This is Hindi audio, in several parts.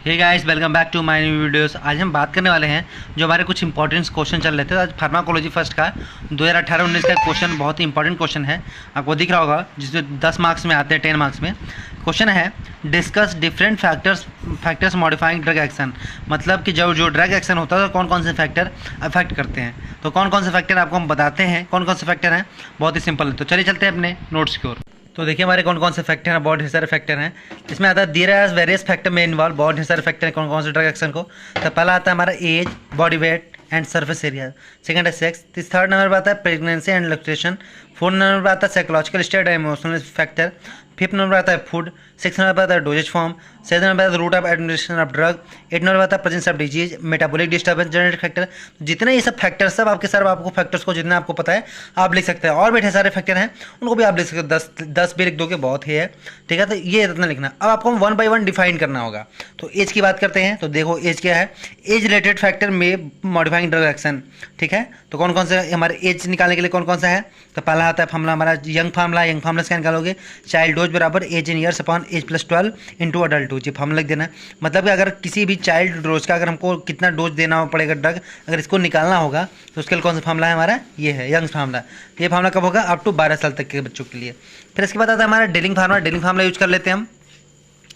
Hey guys, welcome back to my new videos. आज हम बात करने वाले हैं जो हमारे कुछ इंपॉर्टेंट क्वेश्चन चल रहे थे। आज फार्माकोलॉजी फर्स्ट का 2018-19 का क्वेश्चन बहुत ही इंपॉर्टेंट क्वेश्चन है, आपको दिख रहा होगा, जिसमें 10 मार्क्स में आते हैं, 10 मार्क्स में क्वेश्चन है। Discuss different factors modifying drug action. मतलब कि जो ड्रग एक्शन होता है तो कौन कौन से फैक्टर अफेक्ट करते हैं। तो कौन कौन से फैक्टर आपको हम बताते हैं, कौन कौन से फैक्टर हैं, बहुत ही सिंपल है। तो चलिए चलते हैं अपने नोट्स की ओर। तो देखिए हमारे कौन कौन से फैक्टर हैं, बहुत सारे फैक्टर हैं। इसमें आता है देयर आर वेरियस फैक्टर में इन्वॉल्व, बहुत सारे फैक्टर हैं कौन कौन से ड्रग एक्शन को। तो पहला आता है हमारा age, body weight and surface area. Second है सेक्स। थर्ड नंबर पर आता है pregnancy and lactation. Fourth number पर आता है psychological state and emotional factor. Fifth number पर आता है फूड। सिक्स नंबर पर आता है डोजेज फॉर्म। सेवन नंबर पर आता है route of administration of drug. Eight number पर आता है presence of disease, metabolic disturbance, genetic factor. जितने ये सब फैक्टर्स सब आपके सर आपको फैक्टर्स को जितना आपको पता है आप लिख सकते हैं, और भी ढेर सारे फैक्टर हैं उनको भी आप लिख सकते हैं। 10 भी लिख दोगे बहुत ही है, ठीक है। तो ये इतना लिखना। अब आपको 1 बाय 1 डिफाइन करना होगा। तो एज की बात करते हैं। तो देखो एज क्या है, एज रिलेटेड फैक्टर में मॉडिफाइंग ड्रग एक्शन, ठीक है। तो कौन कौन से हमारे एज निकालने के लिए कौन कौन सा है। तो पहला आता है फार्मूला हमारा यंग फार्मूला। यंग फार्मूला से क्या निकालोगे, चाइल्ड डोज बराबर age in years upon age plus 12 into adult dose. ये फार्मूला लिख देना है। मतलब कि अगर किसी भी चाइल्ड डोज का अगर हमको कितना डोज देना पड़ेगा ड्रग, अगर इसको निकालना होगा तो उसके लिए कौन सा फार्मूला है हमारा, ये है यंग फार्मूला। ये फार्मूला कब होगा, अप टू 12 साल तक के बच्चों के लिए। फिर इसके बाद आता है हमारा dealing formula. Dealing formula use कर लेते हैं हम।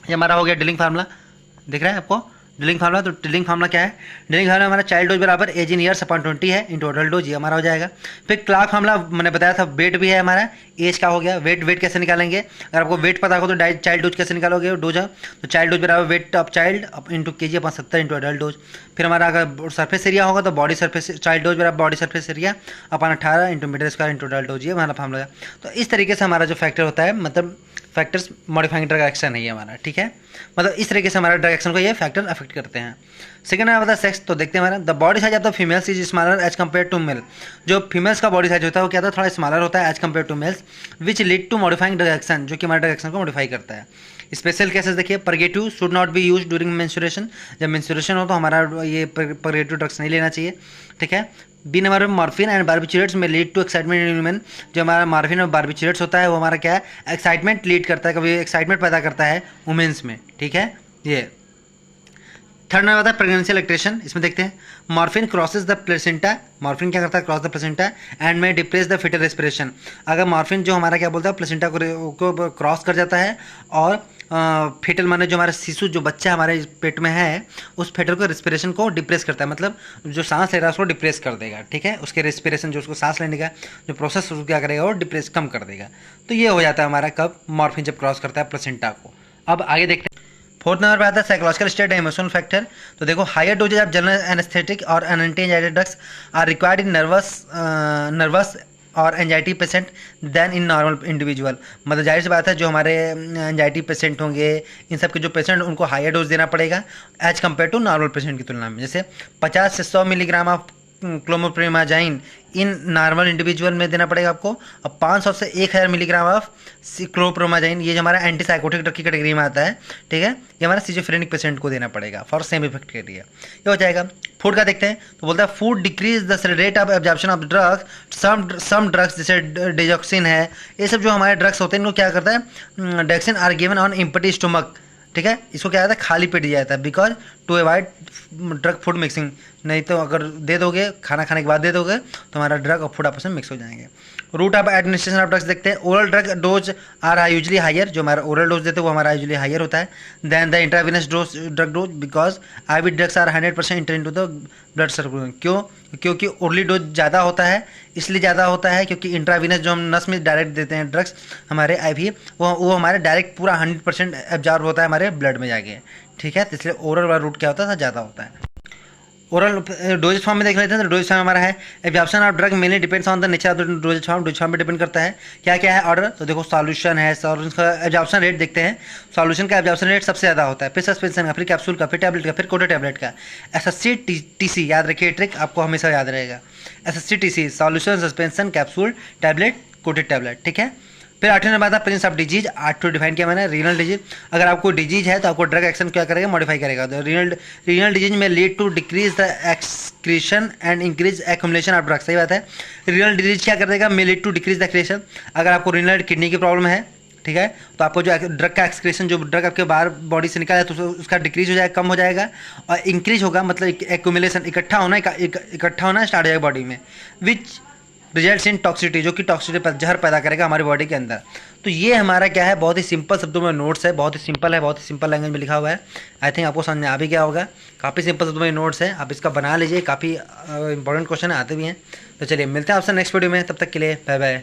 ये हमारा हो गया डिलिंग फार्मूला, दिख रहा है आपको डिलिंग फार्मूला। तो डिलिंग फार्मूला क्या है, डिलिंग फार्मूला हमारा चाइल्ड डोज बराबर एज इन ईयर्स अपॉन 20 है इंटू अडल्ट डोज, ये हमारा हो जाएगा। फिर क्लार्क फार्मूला मैंने बताया था, वेट भी है हमारा, एज का हो गया। वेट कैसे निकालेंगे, अगर आपको वेट पता हो तो चाइल्ड डोज कैसे निकालोगे, डोज है तो चाइल्ड डोज बराबर weight of child into K G upon 70 into adult dose. फिर हमारा अगर सरफेस एरिया होगा तो बॉडी सरफेस, चाइल्ड डोज बराबर body surface area upon 18 into metre square into adult dose, ये हमारा फार्मूला है। तो इस तरीके से हमारा जो फैक्टर होता है, मतलब फैक्टर्स मॉडिफाइंग ड्रग एक्शन है ये हमारा, ठीक है। मतलब इस तरीके से हमारा ड्रग एक्शन को ये फैक्टर अफेक्ट करते हैं। सेकंड है हमारा सेक्स। तो देखते हैं हमारा the body size of the females is smaller as compare to male. जो फीमेल्स का बॉडी साइज होता है वो क्या होता है, थोड़ा स्मॉलर होता है as compare to males, which lead to modifying drug action, जो कि हमारे ड्रग एक्शन को मॉडिफाई करता है। स्पेशल केसेस देखिए, purgative should not be use during menstruation. जब मेंस्ट्रुएशन हो तो हमारा ये परगेटिव ड्रग्स नहीं लेना चाहिए, ठीक है। बी नंबर में मॉर्फिन एंड बार्बिचुरेट्स में lead to excitement in women. जो हमारा मॉर्फिन और बार्बिचुरेट्स होता है वो हमारा क्या है, एक्साइटमेंट लीड करता है, कभी एक्साइटमेंट पैदा करता है वुमेन्स में, ठीक है। ये थर्ड नंबर आता है प्रेगनेंसी लैक्टेशन। इसमें देखते हैं morphine crosses the placenta. Morphine क्या करता है, क्रॉस द प्लेसेंटा एंड में डिप्रेस द फिटल रेस्पिरेशन। अगर मॉर्फिन जो हमारा क्या बोलता है, प्लेसेंटा को क्रॉस कर जाता है और फेटल माने जो हमारा शिशु, जो बच्चा हमारे पेट में है, उस फेटल को रेस्पिरेशन को डिप्रेस करता है। मतलब जो सांस ले रहा है उसको डिप्रेस कर देगा, ठीक है। उसके रेस्पिरेशन, जो उसको सांस लेने का जो प्रोसेस, उसको क्या करेगा, वो डिप्रेस कम कर देगा। तो ये हो जाता है हमारा कब, मॉर्फिन जब क्रॉस करता है प्लेसेंटा को। अब आगे देखते हैं। फोर्थ नंबर पर आता है psychological state and emotional factor. तो देखो higher doses of general anaesthetic और anti anxiety drugs are required in nervous और anxiety patient then in normal individual. मतलब जाहिर सी बात है, जो हमारे एंजाइटी पेशेंट होंगे, इन सब के जो पेशेंट, उनको हायर डोज देना पड़ेगा as compare to normal patient की तुलना में। जैसे 50 से 100 milligram of chlorpromazine in normal individual में देना पड़ेगा आपको, और 500 से 1000 मिलीग्राम ऑफ क्लोप्रोमाजाइन, ये जो हमारा एंटीसाइकोटिक ड्रग की कैटेगरी में आता है, ठीक है। ये हमारा सिजोफ्रेनिक पेशेंट को देना पड़ेगा फॉर सेम इफेक्ट के लिए, ये हो जाएगा। फूड का देखते हैं। तो बोलता है food decrease the rate of absorption of drugs. Some drugs जैसे डेजॉक्सिन है, ये सब जो हमारे ड्रग्स होते हैं इनको क्या करता है, डेक्सिन are given on empty stomach, ठीक है। इसको क्या आता है, खाली पेट दिया जाता है, because to avoid drug food mixing. नहीं तो अगर दे दोगे, खाना खाने के बाद दे दोगे, तो हमारा ड्रग और फूड आपस में मिक्स हो जाएंगे। Route of administration of drugs देखते हैं। Oral drug dose are usually higher. जो हमारा ओरल डोज देते हैं वो हमारा यूजली हायर होता है then the intravenous dose drug dose, because IV drugs are 100% enter into the blood circulation. क्यों, क्योंकि ओरली डोज ज़्यादा होता है, इसलिए ज़्यादा होता है क्योंकि इंट्रावेनस जो हम नस में डायरेक्ट देते हैं ड्रग्स हमारे आईवी, वो हमारे डायरेक्ट पूरा 100% एब्जॉर्ब होता है हमारे ब्लड में जाके, ठीक है। तो इसलिए ओरल वाला रूट क्या होता है, ज़्यादा होता है। ओरल डोजेज फॉर्म में देख लेते हैं। तो डोजेज फॉर्म हमारा है, absorption of drug mainly depends on the nature of the doses form. Doses form पे डिपेंड करता है क्या क्या है ऑर्डर। तो देखो सॉल्यूशन है, सॉल्यूशन का एब्जॉर्प्शन रेट देखते हैं। सॉल्यूशन का एब्जॉर्प्शन रेट सबसे ज़्यादा होता है, फिर सस्पेंशन का, फिर कैप्सूल का, फिर टैबलेट का, फिर कोटेड टैबलेट का। एसएससी टीसी याद रखिए, ट्रिक आपको हमेशा याद रहेगा। SSC TC solution, suspension, capsule, tablet, coated tablet, ठीक है। फिर 8वें नंबर आता है प्रेजेंस ऑफ डिजीज। 8 डिफाइन किया मैंने, रीनल डिजीज। अगर आपको डिजीज है तो आपको ड्रग एक्शन क्या करेगा, मॉडिफाई करेगा। तो रीनल डिजीज में lead to decrease the excretion and increase accumulation of drug. सही बात है, रीनल डिजीज क्या कर देगा, में lead to decrease the excretion. अगर आपको रीनल किडनी की प्रॉब्लम है ठीक है। तो आपको जो ड्रग का एक्सक्रीशन, जो ड्रग आपके बाहर बॉडी से निकला है तो उसका डिक्रीज हो जाएगा, कम हो जाएगा, और इंक्रीज होगा, मतलब एक्यूमुलेशन, इकट्ठा होना स्टार्ट हो जाएगा बॉडी में, विच रिजल्ट्स इन टॉक्सिटी, जो कि टॉक्सिटी जहर पैदा करेगा हमारी बॉडी के अंदर। तो ये हमारा क्या है, बहुत ही सिंपल शब्दों में नोट्स है, बहुत ही सिंपल है, बहुत ही सिंपल लैंग्वेज में लिखा हुआ है। आई थिंक आपको समझ में आ भी गया होगा। काफ़ी सिंपल शब्दों में नोट्स है, आप इसका बना लीजिए, काफ़ी इंपॉर्टेंट क्वेश्चन आते भी हैं। तो चलिए मिलते हैं आपसे नेक्स्ट वीडियो में, तब तक के लिए बाय बाय।